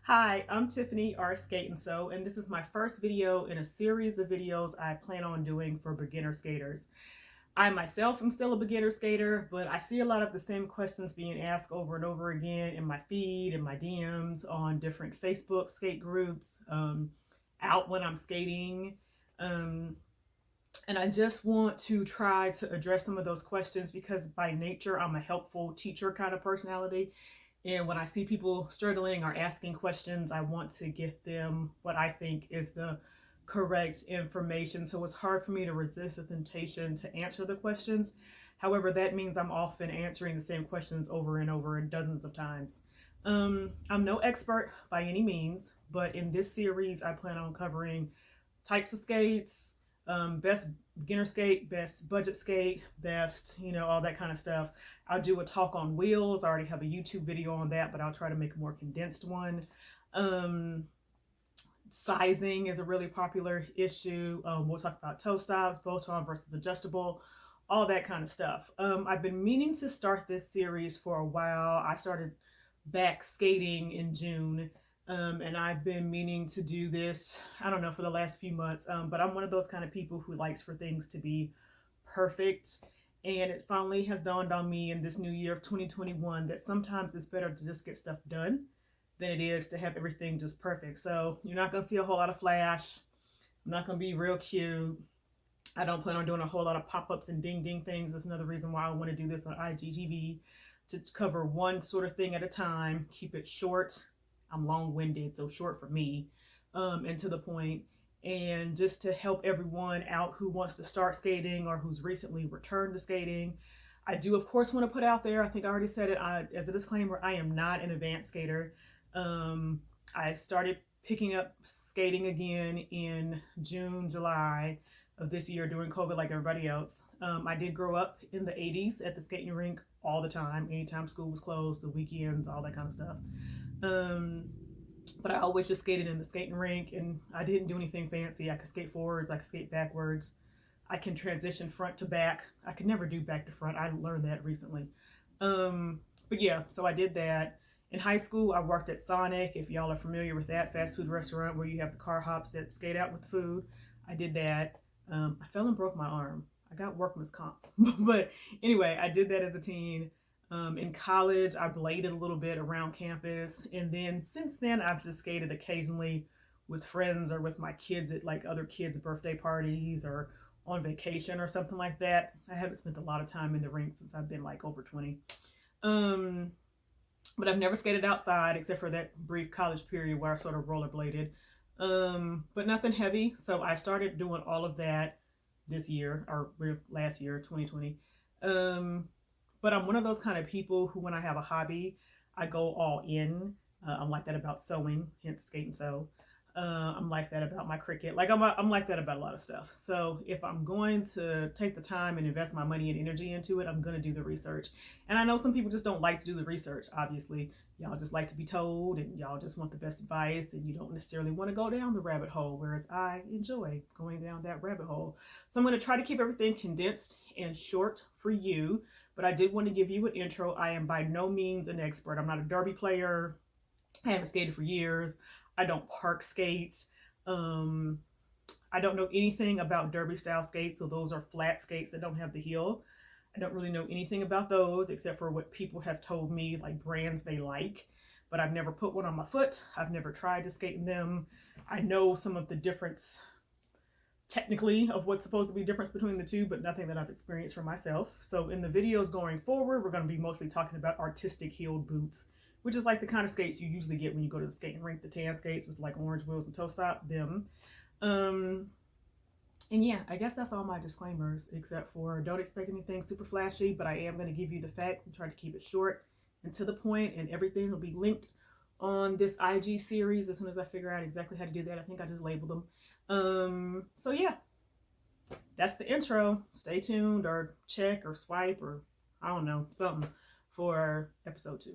Hi, I'm Tiffany R. Skate and Sew, and this is my first video in a series of videos I plan on doing for beginner skaters. I myself am still a beginner skater, but I see a lot of the same questions being asked over and over again in my feed and my DMs on different Facebook skate groups, out when I'm skating. And I just want to try to address some of those questions because by nature, I'm a helpful teacher kind of personality. And when I see people struggling or asking questions, I want to get them what I think is the correct information. So it's hard for me to resist the temptation to answer the questions. However, that means I'm often answering the same questions over and over and dozens of times. I'm no expert by any means, but in this series, I plan on covering types of skates, best beginner skate, best budget skate, best, all that kind of stuff. I'll do a talk on wheels. I already have a YouTube video on that, but I'll try to make a more condensed one. Sizing is a really popular issue. We'll talk about toe stops, bolt-on versus adjustable, all that kind of stuff. I've been meaning to start this series for a while. I started back skating in June. And I've been meaning to do this, I don't know, for the last few months. But I'm one of those kind of people who likes for things to be perfect. And it finally has dawned on me in this new year of 2021 that sometimes it's better to just get stuff done than it is to have everything just perfect. So you're not going to see a whole lot of flash. I'm not going to be real cute. I don't plan on doing a whole lot of pop-ups and ding-ding things. That's another reason why I want to do this on IGTV, to cover one sort of thing at a time, keep it short. I'm long-winded, so short for me, and to the point, and just to help everyone out who wants to start skating or who's recently returned to skating. I do, of course, want to put out there, I think I already said it as a disclaimer, I am not an advanced skater. I started picking up skating again in June, July of this year during COVID like everybody else. I did grow up in the 80s at the skating rink all the time, anytime school was closed, the weekends, all that kind of stuff. But I always just skated in the skating rink, and I didn't do anything fancy. I could skate forwards, I could skate backwards, I can transition front to back. I could never do back to front. I learned that recently. But yeah, so I did that. In high school, I worked at Sonic, if y'all are familiar with that fast food restaurant where you have the car hops that skate out with the food. I did that. I fell and broke my arm. I got workman's comp. But anyway, I did that as a teen. In college, I bladed a little bit around campus. And then since then, I've just skated occasionally with friends or with my kids at like other kids' birthday parties or on vacation or something like that. I haven't spent a lot of time in the rink since I've been like over 20. But I've never skated outside except for that brief college period where I sort of rollerbladed. But nothing heavy. So I started doing all of that this year or last year, 2020. But I'm one of those kind of people who, when I have a hobby, I go all in. I'm like that about sewing, hence skate and sew. I'm like that about my Cricut. Like I'm like that about a lot of stuff. So if I'm going to take the time and invest my money and energy into it, I'm going to do the research. And I know some people just don't like to do the research. Obviously, y'all just like to be told, and y'all just want the best advice, and you don't necessarily want to go down the rabbit hole. Whereas I enjoy going down that rabbit hole. So I'm going to try to keep everything condensed and short for you. But I did want to give you an intro. I am by no means an expert. I'm not a derby player. I haven't skated for years. I don't park skates. I don't know anything about derby style skates. So those are flat skates that don't have the heel. I don't really know anything about those except for what people have told me, like brands they like. But I've never put one on my foot. I've never tried to skate in them. I know some of the difference technically of what's supposed to be difference between the two, but nothing that I've experienced for myself. So in the videos going forward, we're going to be mostly talking about artistic heeled boots, which is like the kind of skates you usually get when you go to the skating rink, the tan skates with like orange wheels and toe stop, them. And yeah, I guess that's all my disclaimers, except for don't expect anything super flashy, but I am going to give you the facts and try to keep it short and to the point, and everything will be linked on this IG series as soon as I figure out exactly how to do that. I think I just labeled them. So yeah, that's the intro. Stay tuned or check or swipe or I don't know, something for episode 2.